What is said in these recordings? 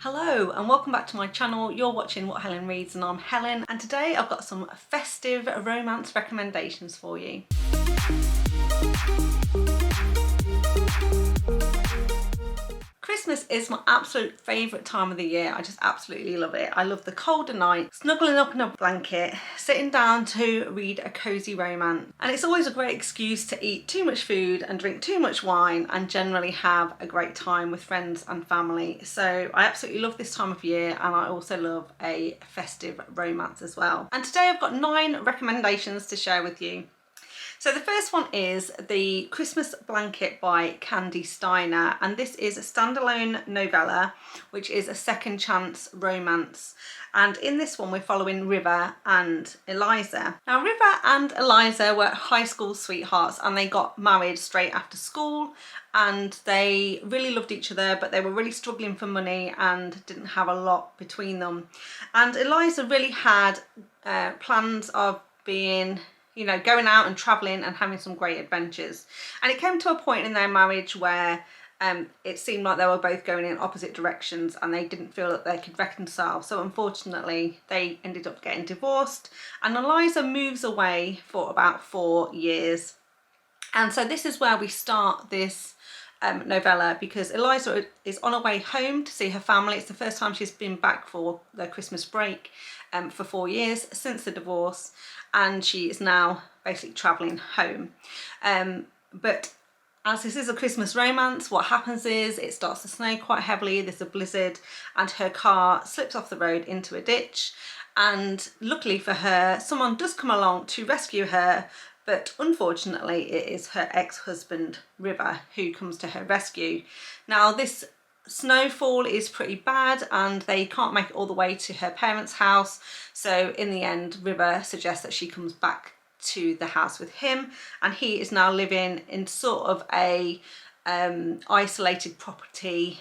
Hello and welcome back to my channel. You're watching What Helen Reads and I'm Helen, and today I've got some festive romance recommendations for you. Christmas is my absolute favourite time of the year. I just absolutely love it. I love the colder night, snuggling up in a blanket, sitting down to read a cosy romance. And it's always a great excuse to eat too much food and drink too much wine and generally have a great time with friends and family. So I absolutely love this time of year, and I also love a festive romance as well. And today I've got 9 recommendations to share with you. So the first one is The Christmas Blanket by Kandi Steiner, and this is a standalone novella which is a second chance romance. And in this one we're following River and Eliza. Now River and Eliza were high school sweethearts and they got married straight after school, and they really loved each other, but they were really struggling for money and didn't have a lot between them. And Eliza really had plans of being, you know, going out and travelling and having some great adventures. And it came to a point in their marriage where it seemed like they were both going in opposite directions and they didn't feel that they could reconcile. So unfortunately they ended up getting divorced, and Eliza moves away for about 4 years. And so this is where we start this novella, because Eliza is on her way home to see her family. It's the first time she's been back for their Christmas break for 4 years since the divorce, and she is now basically travelling home. But as this is a Christmas romance, what happens is it starts to snow quite heavily, there's a blizzard, and her car slips off the road into a ditch. And luckily for her, someone does come along to rescue her, but unfortunately it is her ex-husband River who comes to her rescue. Now this snowfall is pretty bad and they can't make it all the way to her parents' house, so in the end River suggests that she comes back to the house with him, and he is now living in sort of a isolated property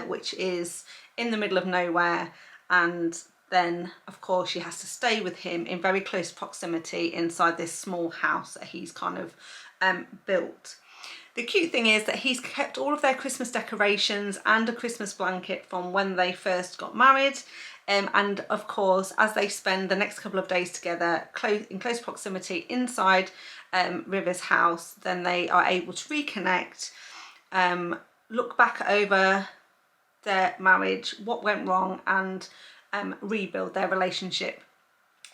which is in the middle of nowhere. And then of course she has to stay with him in very close proximity inside this small house that he's kind of built. The cute thing is that he's kept all of their Christmas decorations and a Christmas blanket from when they first got married. And of course, as they spend the next couple of days together in close proximity inside River's house, then they are able to reconnect, look back over their marriage, what went wrong, and rebuild their relationship.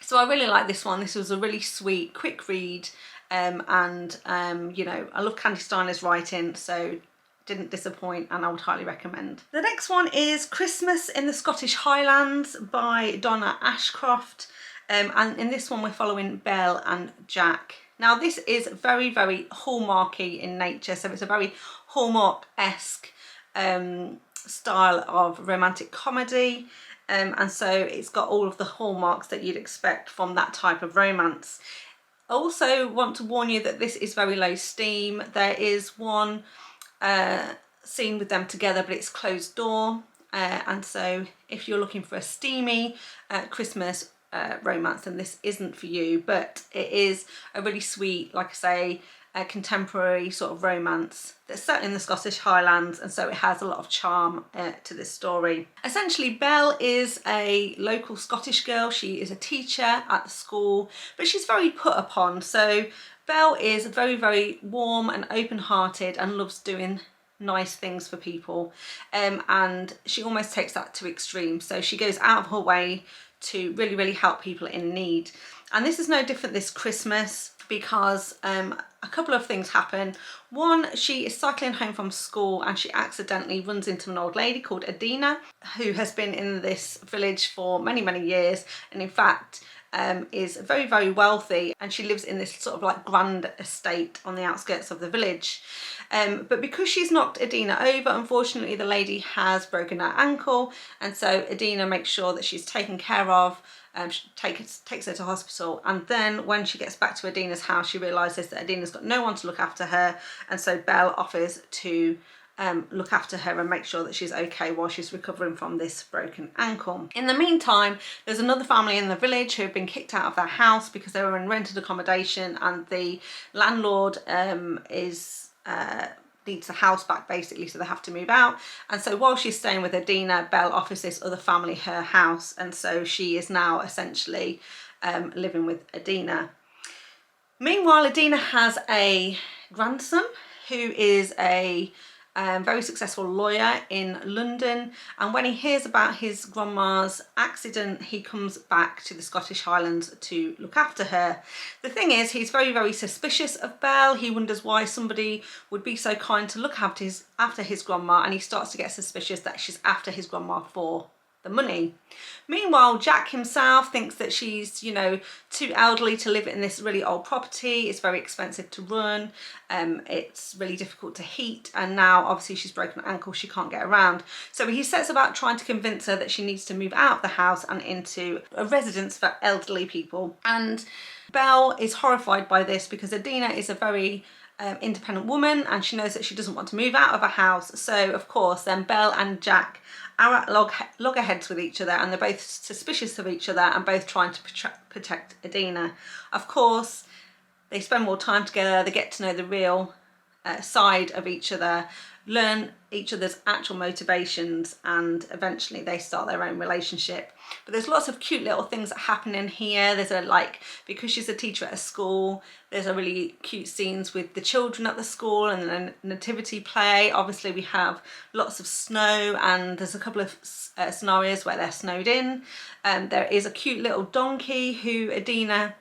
So I really like this one. This was a really sweet, quick read. You know, I love Kandi Steiner's writing, so didn't disappoint, and I would highly recommend. The next one is Christmas in the Scottish Highlands by Donna Ashcroft, and in this one we're following Belle and Jack. Now this is very, very hallmarky in nature, so it's a very Hallmark-esque style of romantic comedy, and so it's got all of the hallmarks that you'd expect from that type of romance. I also want to warn you that this is very low steam. There is one scene with them together, but it's closed door, and so if you're looking for a steamy Christmas romance, then this isn't for you. But it is a really sweet, like I say, a contemporary sort of romance that's set in the Scottish Highlands, and so it has a lot of charm to this story. Essentially, Belle is a local Scottish girl. She is a teacher at the school, but she's very put upon. So Belle is very, very warm and open-hearted and loves doing nice things for people, and she almost takes that to extreme. So she goes out of her way to really, really help people in need. And this is no different this Christmas, because a couple of things happen. One, she is cycling home from school and she accidentally runs into an old lady called Adina, who has been in this village for many, many years, and in fact is very, very wealthy, and she lives in this sort of like grand estate on the outskirts of the village. But because she's knocked Adina over, unfortunately the lady has broken her ankle, and so Adina makes sure that she's taken care of. She takes her to hospital, and then when she gets back to Adina's house she realises that Adina's got no one to look after her, and so Belle offers to look after her and make sure that she's okay while she's recovering from this broken ankle. In the meantime, there's another family in the village who have been kicked out of their house because they were in rented accommodation, and the landlord is needs the house back basically, so they have to move out. And so while she's staying with Adina, Belle offers this other family her house, and so she is now essentially living with Adina. Meanwhile, Adina has a grandson who is a very successful lawyer in London, and when he hears about his grandma's accident, he comes back to the Scottish Highlands to look after her. The thing is, he's very, very suspicious of Belle. He wonders why somebody would be so kind to look after his grandma, and he starts to get suspicious that she's after his grandma for the money. Meanwhile, Jack himself thinks that she's, you know, too elderly to live in this really old property. It's very expensive to run. It's really difficult to heat, and now obviously she's broken an ankle, she can't get around. So he sets about trying to convince her that she needs to move out of the house and into a residence for elderly people. And Belle is horrified by this because Adina is a very independent woman, and she knows that she doesn't want to move out of a house. So of course then Belle and Jack are at loggerheads with each other, and they're both suspicious of each other and both trying to protect Adina. Of course, they spend more time together, they get to know the real side of each other, learn each other's actual motivations, and eventually they start their own relationship. But there's lots of cute little things that happen in here. There's because she's a teacher at a school, there's a really cute scenes with the children at the school and a nativity play. Obviously we have lots of snow, and there's a couple of scenarios where they're snowed in. There is a cute little donkey who Adina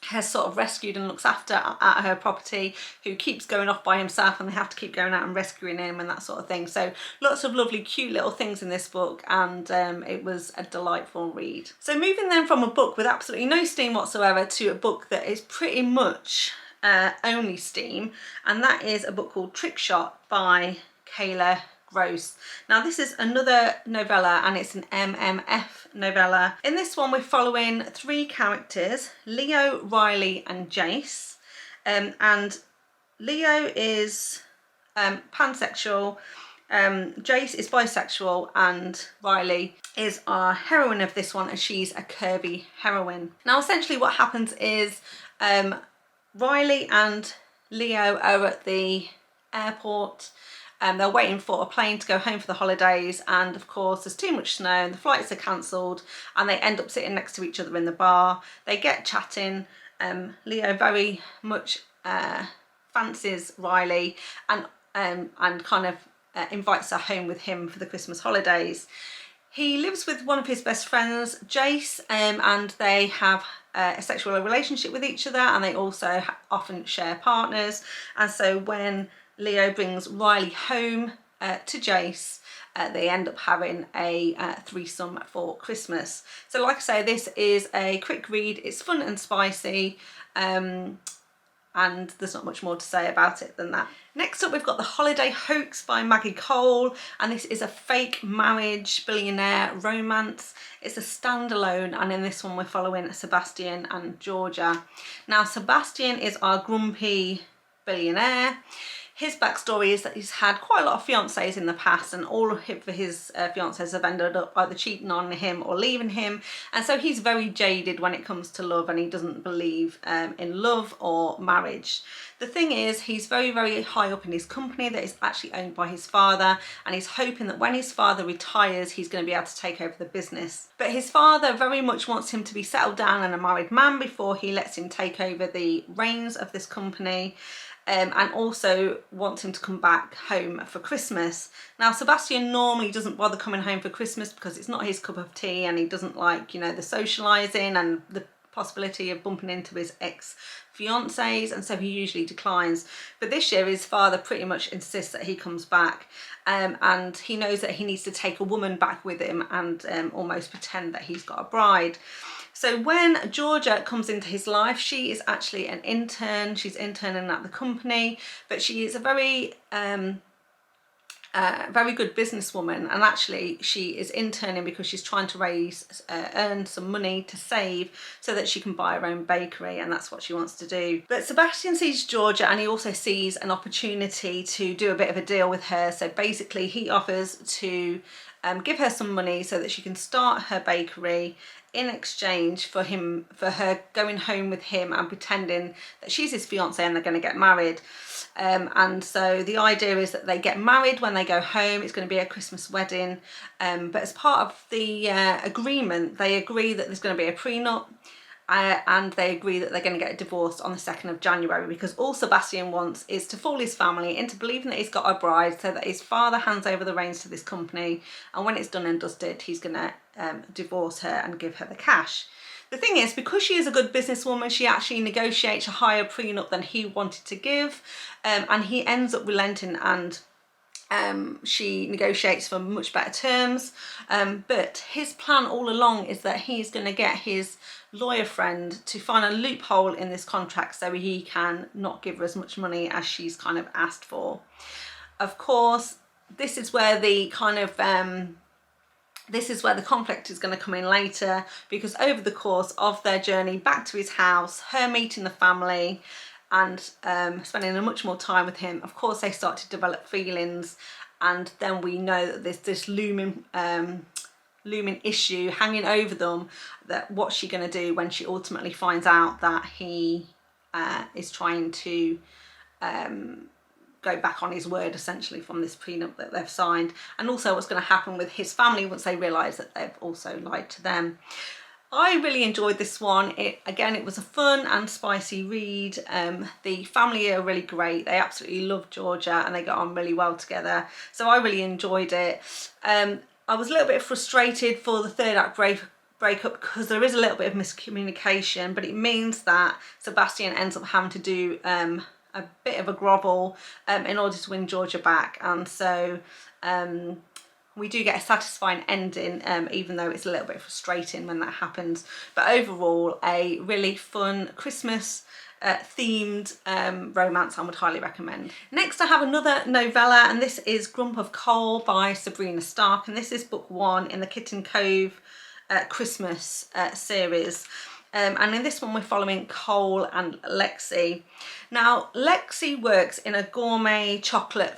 has sort of rescued and looks after at her property, who keeps going off by himself, and they have to keep going out and rescuing him and that sort of thing. So lots of lovely cute little things in this book, and it was a delightful read. So moving then from a book with absolutely no steam whatsoever to a book that is pretty much only steam, and that is a book called Trickshot by Kayla Grosse. Now this is another novella, and it's an MMF novella. In this one we're following three characters, Leo, Riley and Jace. And Leo is pansexual, Jace is bisexual, and Riley is our heroine of this one, and she's a curvy heroine. Now essentially what happens is Riley and Leo are at the airport. They're waiting for a plane to go home for the holidays, and of course there's too much snow and the flights are cancelled, and they end up sitting next to each other in the bar. They get chatting. Leo very much fancies Riley and kind of invites her home with him for the Christmas holidays. He lives with one of his best friends, Jace, and they have a sexual relationship with each other, and they also often share partners. And so when Leo brings Riley home to Jace, they end up having a threesome for Christmas. So like I say, this is a quick read. It's fun and spicy, and there's not much more to say about it than that. Next up we've got The Holiday Hoax by Maggie Cole, and this is a fake marriage billionaire romance. It's a standalone, and in this one we're following Sebastian and Georgia. Now Sebastian is our grumpy billionaire. His backstory is that he's had quite a lot of fiancées in the past, and all of his fiancées have ended up either cheating on him or leaving him, and so he's very jaded when it comes to love, and he doesn't believe in love or marriage. The thing is, he's very, very high up in his company that is actually owned by his father, and he's hoping that when his father retires, he's going to be able to take over the business. But his father very much wants him to be settled down and a married man before he lets him take over the reins of this company. And also wants him to come back home for Christmas. Now Sebastian normally doesn't bother coming home for Christmas because it's not his cup of tea, and he doesn't like, you know, the socialising and the possibility of bumping into his ex-fiancées, and so he usually declines. But this year his father pretty much insists that he comes back, and he knows that he needs to take a woman back with him and almost pretend that he's got a bride. So when Georgia comes into his life, she is actually an intern. She's interning at the company, but she is a very good businesswoman, and actually she is interning because she's trying to earn some money to save so that she can buy her own bakery, and that's what she wants to do. But Sebastian sees Georgia, and he also sees an opportunity to do a bit of a deal with her. So basically he offers to give her some money so that she can start her bakery in exchange for her going home with him and pretending that she's his fiance and they're going to get married. And so the idea is that they get married when they go home. It's going to be a Christmas wedding, but as part of the agreement, they agree that there's going to be a prenup, and they agree that they're going to get divorced on the 2nd of January, because all Sebastian wants is to fool his family into believing that he's got a bride so that his father hands over the reins to this company, and when it's done and dusted, he's going to divorce her and give her the cash. The thing is, because she is a good businesswoman, she actually negotiates a higher prenup than he wanted to give, and he ends up relenting, and she negotiates for much better terms. But his plan all along is that he's going to get his lawyer friend to find a loophole in this contract so he can not give her as much money as she's kind of asked for. Of course, this is where the kind of this is where the conflict is going to come in later, because over the course of their journey back to his house, her meeting the family and spending much more time with him, of course they start to develop feelings, and then we know that there's this looming issue hanging over them, that what's she going to do when she ultimately finds out that he is trying to go back on his word, essentially, from this prenup that they've signed, and also what's going to happen with his family once they realise that they've also lied to them. I really enjoyed this one. It was a fun and spicy read. The family are really great. They absolutely love Georgia and they get on really well together. So I really enjoyed it. I was a little bit frustrated for the third act breakup because there is a little bit of miscommunication, but it means that Sebastian ends up having to do a bit of a grovel in order to win Georgia back. And so we do get a satisfying ending, even though it's a little bit frustrating when that happens. But overall, a really fun Christmas themed romance I would highly recommend. Next, I have another novella, and this is Grump of Coal by Sabrina Stark, and this is book 1 in the Kitten Cove Christmas series. And in this one we're following Cole and Lexi. Now Lexi works in a gourmet chocolate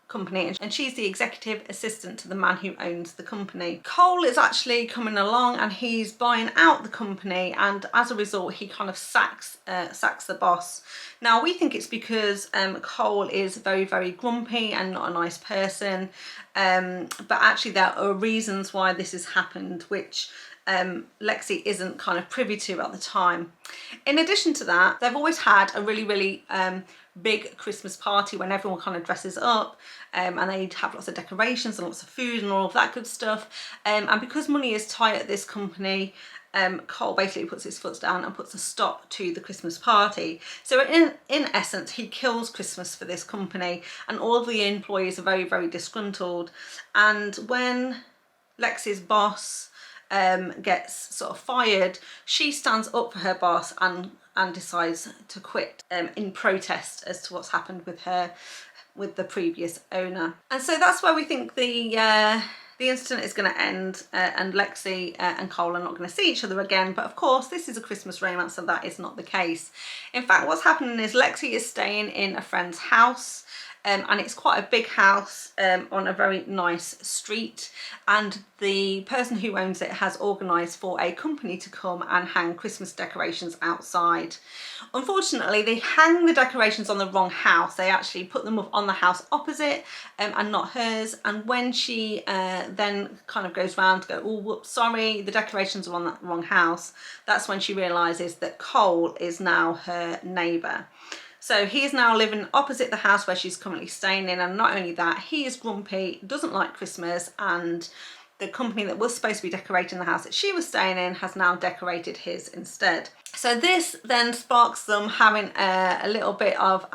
company, and she's the executive assistant to the man who owns the company. Cole is actually coming along and he's buying out the company, and as a result he kind of sacks the boss. Now we think it's because Cole is very, very grumpy and not a nice person, but actually there are reasons why this has happened, which Lexi isn't kind of privy to at the time. In addition to that, they've always had a really big Christmas party when everyone kind of dresses up, and they have lots of decorations and lots of food and all of that good stuff, and because money is tight at this company, Cole basically puts his foot down and puts a stop to the Christmas party. So in essence, he kills Christmas for this company, and all of the employees are very, very disgruntled. And when Lexi's boss gets sort of fired, she stands up for her boss and decides to quit in protest as to what's happened with the previous owner. And so that's where we think the incident is going to end, and Lexi and Cole are not going to see each other again. But of course this is a Christmas romance, so that is not the case. In fact, what's happening is Lexi is staying in a friend's house, and it's quite a big house on a very nice street, and the person who owns it has organised for a company to come and hang Christmas decorations outside. Unfortunately, they hang the decorations on the wrong house. They actually put them up on the house opposite and not hers, and when she then kind of goes round to go, oh whoops, sorry, the decorations are on that wrong house, that's when she realises that Cole is now her neighbour. So he is now living opposite the house where she's currently staying in, and not only that, he is grumpy, doesn't like Christmas, and the company that was supposed to be decorating the house that she was staying in has now decorated his instead. So this then sparks them having a little bit of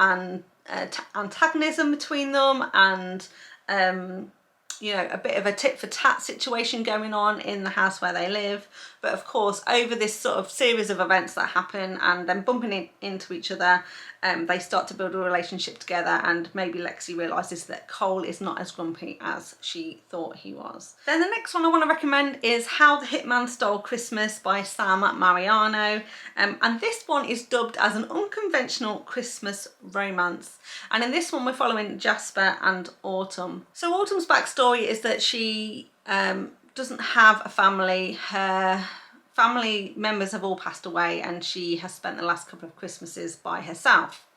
antagonism between them, and you know, a bit of a tit for tat situation going on in the house where they live. But of course, over this sort of series of events that happen and then bumping into each other, they start to build a relationship together, and maybe Lexi realises that Cole is not as grumpy as she thought he was. Then the next one I want to recommend is How the Hitman Stole Christmas by Sam Mariano, and this one is dubbed as an unconventional Christmas romance, and in this one we're following Jasper and Autumn. So Autumn's backstory story is that she doesn't have a family. Her family members have all passed away and she has spent the last couple of Christmases by herself.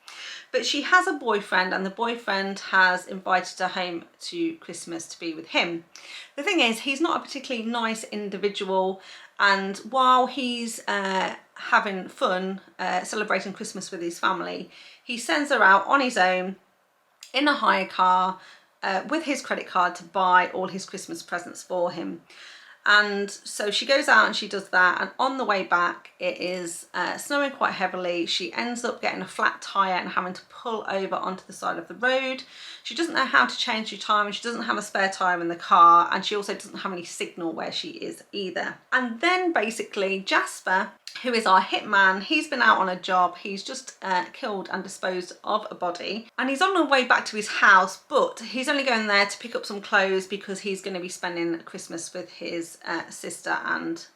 But she has a boyfriend, and the boyfriend has invited her home to Christmas to be with him. The thing is, he's not a particularly nice individual, and while he's having fun celebrating Christmas with his family, he sends her out on his own in a hire car with his credit card to buy all his Christmas presents for him. And so she goes out and she does that, and on the way back it is snowing quite heavily. She ends up getting a flat tire and having to pull over onto the side of the road. She doesn't know how to change her tire, and she doesn't have a spare tire in the car, and she also doesn't have any signal where she is either. And then basically Jasper, who is our hitman, he's been out on a job. He's just killed and disposed of a body, and he's on the way back to his house, but he's only going there to pick up some clothes because he's going to be spending Christmas with his sister and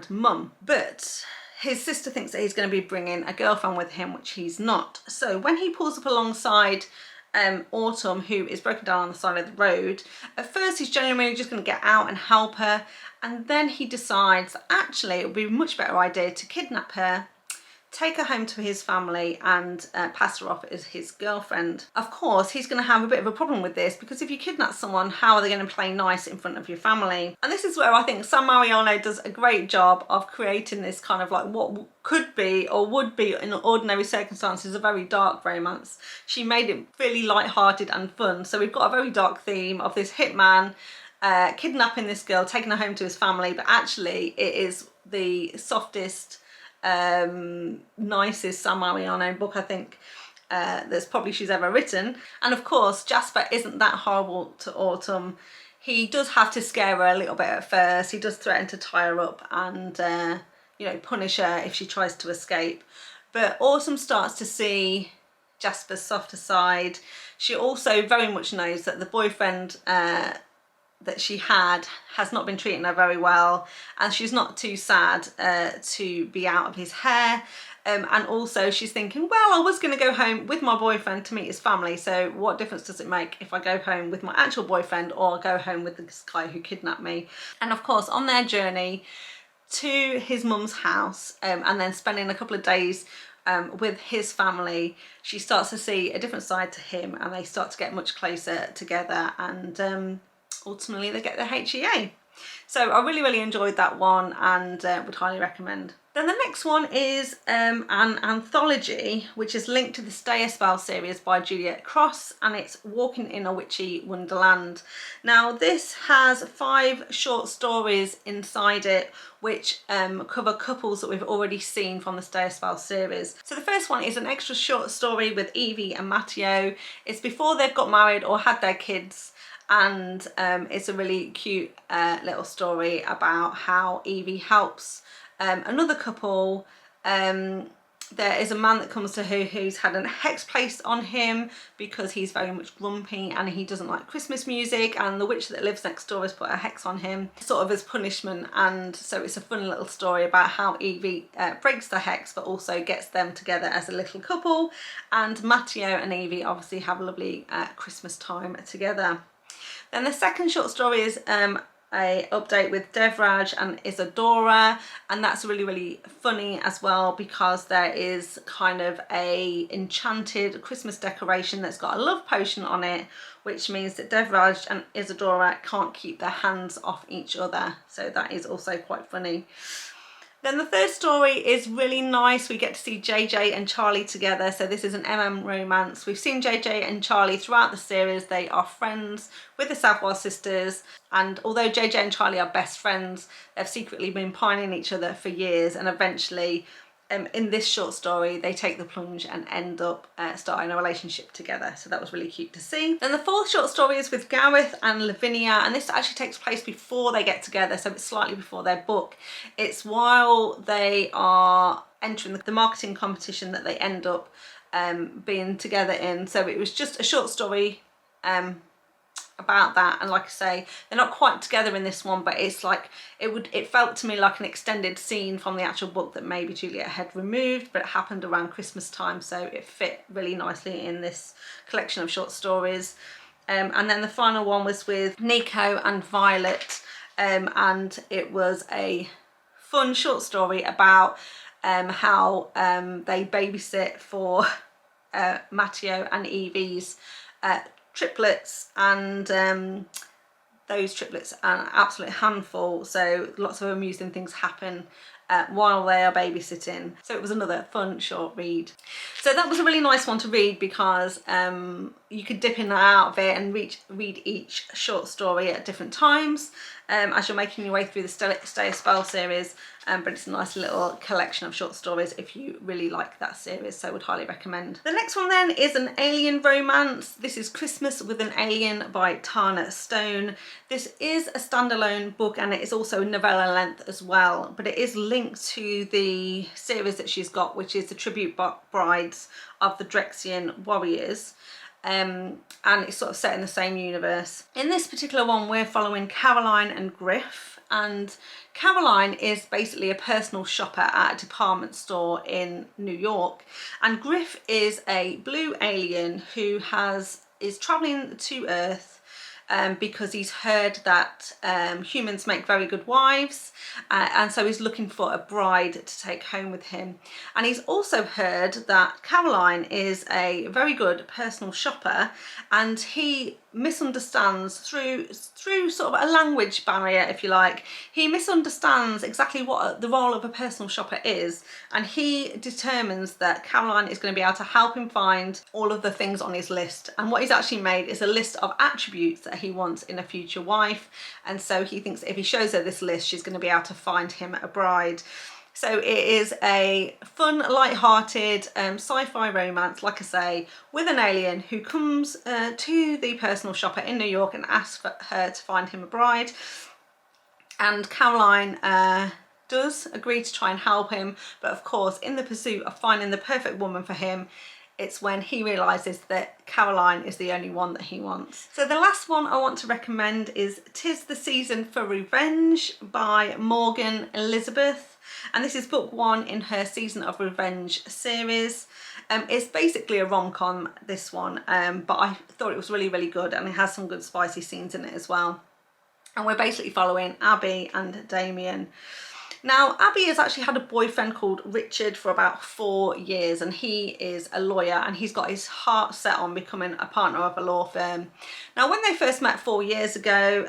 mum. But his sister thinks that he's going to be bringing a girlfriend with him, which he's not. So when he pulls up alongside Autumn, who is broken down on the side of the road, at first he's genuinely just going to get out and help her, and then he decides that actually it would be a much better idea to kidnap her, take her home to his family, and pass her off as his girlfriend. Of course, he's going to have a bit of a problem with this, because if you kidnap someone, how are they going to play nice in front of your family? And this is where I think San Mariano does a great job of creating this kind of like what could be or would be in ordinary circumstances a very dark romance. She made it really light-hearted and fun. So we've got a very dark theme of this hitman kidnapping this girl, taking her home to his family, but actually it is the softest, nicest San Mariano book I think that's probably she's ever written. And of course Jasper isn't that horrible to Autumn. He does have to scare her a little bit at first. He does threaten to tie her up and you know, punish her if she tries to escape. But Autumn starts to see Jasper's softer side. She also very much knows that the boyfriend that she has not been treating her very well, and she's not too sad to be out of his hair. And also she's thinking, well, I was going to go home with my boyfriend to meet his family, so what difference does it make if I go home with my actual boyfriend or go home with this guy who kidnapped me? And of course on their journey to his mum's house and then spending a couple of days with his family, she starts to see a different side to him, and they start to get much closer together, and ultimately they get their HEA. So I really enjoyed that one, and would highly recommend. Then the next one is an anthology which is linked to the Stay a Spell series by Juliette, and it's Walking in a Witchy Wonderland. Now this has 5 short stories inside it which cover couples that we've already seen from the Stay a Spell series. So the first one is an extra short story with Evie and Matteo. It's before they've got married or had their kids, and it's a really cute little story about how Evie helps another couple. There is a man that comes to her who's had a hex placed on him because he's very much grumpy and he doesn't like Christmas music, and the witch that lives next door has put a hex on him sort of as punishment. And so it's a fun little story about how Evie breaks the hex but also gets them together as a little couple, and Matteo and Evie obviously have a lovely Christmas time together. Then the second short story is a update with Devraj and Isadora, and that's really funny as well because there is kind of a enchanted Christmas decoration that's got a love potion on it, which means that Devraj and Isadora can't keep their hands off each other, so that is also quite funny. Then the third story is really nice. We get to see JJ and Charlie together. So this is an romance. We've seen JJ and Charlie throughout the series. They are friends with the Savoy sisters. And although JJ and Charlie are best friends, they've secretly been pining each other for years. And eventually, in this short story, they take the plunge and end up starting a relationship together. So that was really cute to see. Then the fourth short story is with Gareth and Lavinia, and this actually takes place before they get together, so it's slightly before their book. It's while they are entering the marketing competition that they end up being together in. So it was just a short story about that, and like I say, they're not quite together in this one, but it's like it felt to me like an extended scene from the actual book that maybe Juliette had removed, but it happened around Christmas time, so it fit really nicely in this collection of short stories. And then the final one was with Nico and Violet, and it was a fun short story about how they babysit for Matteo and Evie's triplets, and those triplets are an absolute handful, so lots of amusing things happen while they are babysitting. So it was another fun short read. So that was a really nice one to read because you could dip in and out of it and read each short story at different times as you're making your way through the Stay a Spell series. But it's a nice little collection of short stories if you really like that series, so I would highly recommend. The next one then is an alien romance. This is Christmas with an Alien by Tana Stone. This is a standalone book and it is also novella length as well, but it is linked to the series that she's got, which is the Tribute Brides of the Drexian Warriors. And it's sort of set in the same universe. In this particular one, we're following Caroline and Griff, and Caroline is basically a personal shopper at a department store in New York, and Griff is a blue alien who is traveling to Earth because he's heard that humans make very good wives, and so he's looking for a bride to take home with him. And he's also heard that Caroline is a very good personal shopper, and he misunderstands through sort of a language barrier, if you like. He misunderstands exactly what the role of a personal shopper is, and he determines that Caroline is going to be able to help him find all of the things on his list. And what he's actually made is a list of attributes that he wants in a future wife, and so he thinks if he shows her this list, she's going to be able to find him a bride. So it is a fun, light-hearted sci-fi romance, like I say, with an alien who comes to the personal shopper in New York and asks for her to find him a bride. And Caroline does agree to try and help him, but of course, in the pursuit of finding the perfect woman for him, it's when he realises that Caroline is the only one that he wants. So the last one I want to recommend is 'Tis the Season for Revenge by Morgan Elizabeth. And this is book one in her Season of Revenge series. It's basically a rom-com, this one, but I thought it was really, really good, and it has some good spicy scenes in it as well. And we're basically following Abby and Damien. Now, Abby has actually had a boyfriend called Richard for about 4 years, and he is a lawyer, and he's got his heart set on becoming a partner of a law firm. Now, when they first met 4 years ago,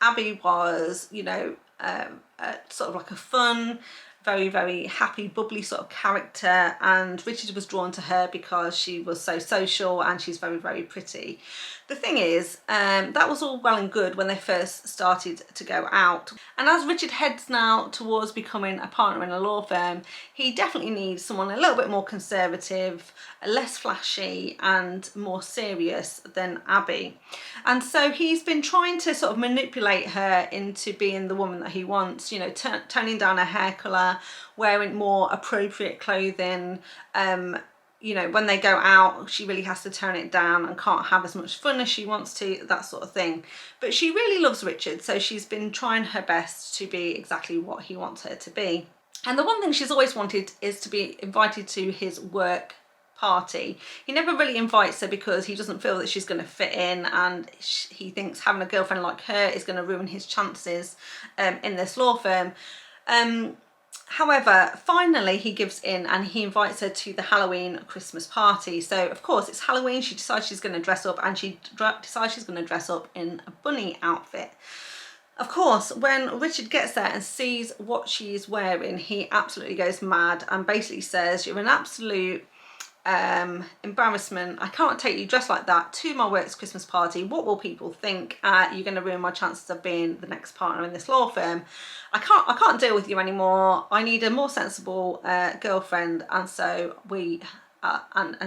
Abby was, you know, sort of like a fun, very, very happy, bubbly sort of character, and Richard was drawn to her because she was so social and she's very, very pretty. The thing is, that was all well and good when they first started to go out. And as Richard heads now towards becoming a partner in a law firm, he definitely needs someone a little bit more conservative, less flashy and more serious than Abby. And so he's been trying to sort of manipulate her into being the woman that he wants, you know, toning down her hair colour, wearing more appropriate clothing. You know, when they go out, she really has to tone it down and can't have as much fun as she wants to, that sort of thing. But she really loves Richard, so she's been trying her best to be exactly what he wants her to be. And the one thing she's always wanted is to be invited to his work party. He never really invites her because he doesn't feel that she's going to fit in, and he thinks having a girlfriend like her is going to ruin his chances in this law firm. However, finally he gives in and he invites her to the Halloween Christmas party. So of course it's Halloween, she decides she's going to dress up, and she decides she's going to dress up in a bunny outfit. Of course, when Richard gets there and sees what she's wearing, he absolutely goes mad and basically says, "You're an absolute embarrassment. I can't take you dressed like that to my work's Christmas party. What will people think? You're going to ruin my chances of being the next partner in this law firm. I can't deal with you anymore. I need a more sensible girlfriend." And so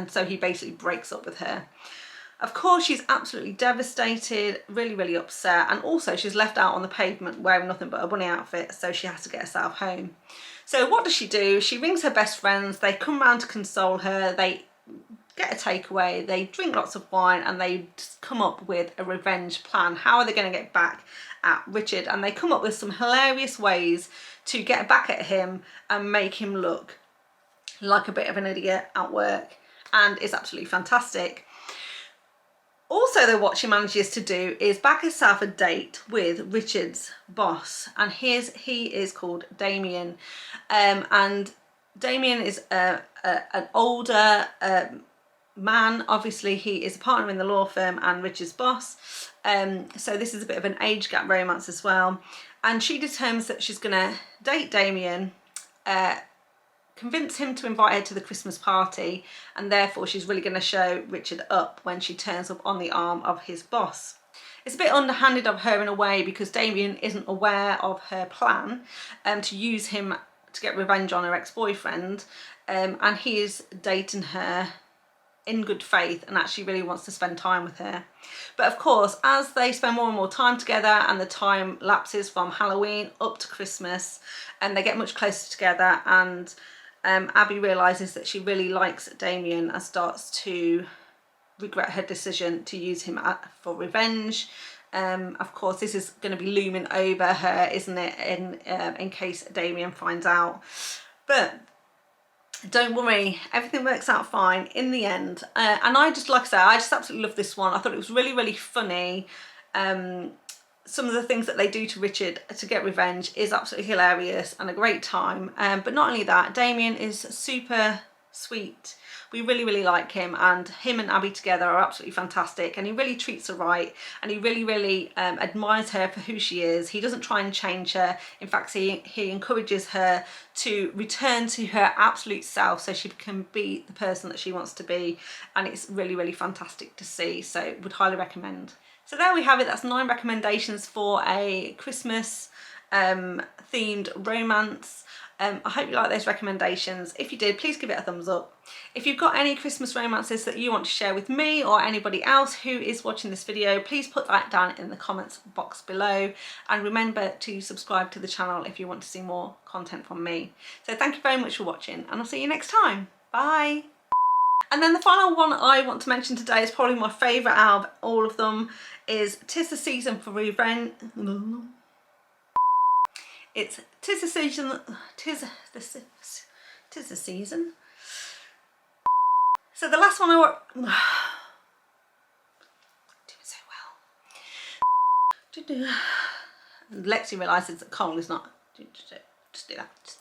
so he basically breaks up with her. Of course, she's absolutely devastated, really, really upset, and also she's left out on the pavement wearing nothing but a bunny outfit, so she has to get herself home. So what does she do? She rings her best friends, they come round to console her, they get a takeaway, they drink lots of wine, and they just come up with a revenge plan. How are they going to get back at Richard? And they come up with some hilarious ways to get back at him and make him look like a bit of an idiot at work, and it's absolutely fantastic. Also though, what she manages to do is back herself a date with Richard's boss, and he is called Damien, and Damien is an older man. Obviously he is a partner in the law firm and Richard's boss, so this is a bit of an age gap romance as well, and she determines that she's gonna date Damien, convince him to invite her to the Christmas party, and therefore she's really going to show Richard up when she turns up on the arm of his boss. It's a bit underhanded of her in a way, because Damien isn't aware of her plan to use him to get revenge on her ex-boyfriend, and he is dating her in good faith and actually really wants to spend time with her. But of course, as they spend more and more time together and the time lapses from Halloween up to Christmas, and they get much closer together, and Abby realises that she really likes Damien and starts to regret her decision to use him for revenge. Of course, this is going to be looming over her, isn't it, in case Damien finds out. But don't worry, everything works out fine in the end. And I just, like I say, I just absolutely love this one. I thought it was really, really funny. Some of the things that they do to Richard to get revenge is absolutely hilarious and a great time. But not only that, Damien is super sweet. We really, really like him, and him and Abby together are absolutely fantastic, and he really treats her right, and he really, really admires her for who she is. He doesn't try and change her. In fact, he encourages her to return to her absolute self so she can be the person that she wants to be, and it's really, really fantastic to see, so would highly recommend. So there we have it. That's 9 recommendations for a Christmas themed romance. I hope you like those recommendations. If you did, please give it a thumbs up. If you've got any Christmas romances that you want to share with me or anybody else who is watching this video, please put that down in the comments box below, and remember to subscribe to the channel if you want to see more content from me. So thank you very much for watching, and I'll see you next time. Bye. And then the final one I want to mention today is probably my favourite out of all of them, is 'Tis the Season for Revenge. It's 'Tis the Season, 'tis the season. So the last one I want, doing so well. Lexi realises that coal is not, just do that.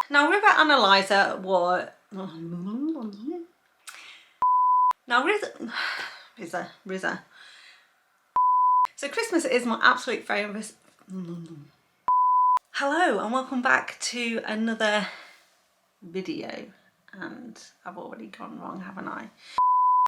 Now River and Eliza were, now Riza. So Christmas is my absolute favourite. Hello and welcome back to another video, and I've already gone wrong, haven't I?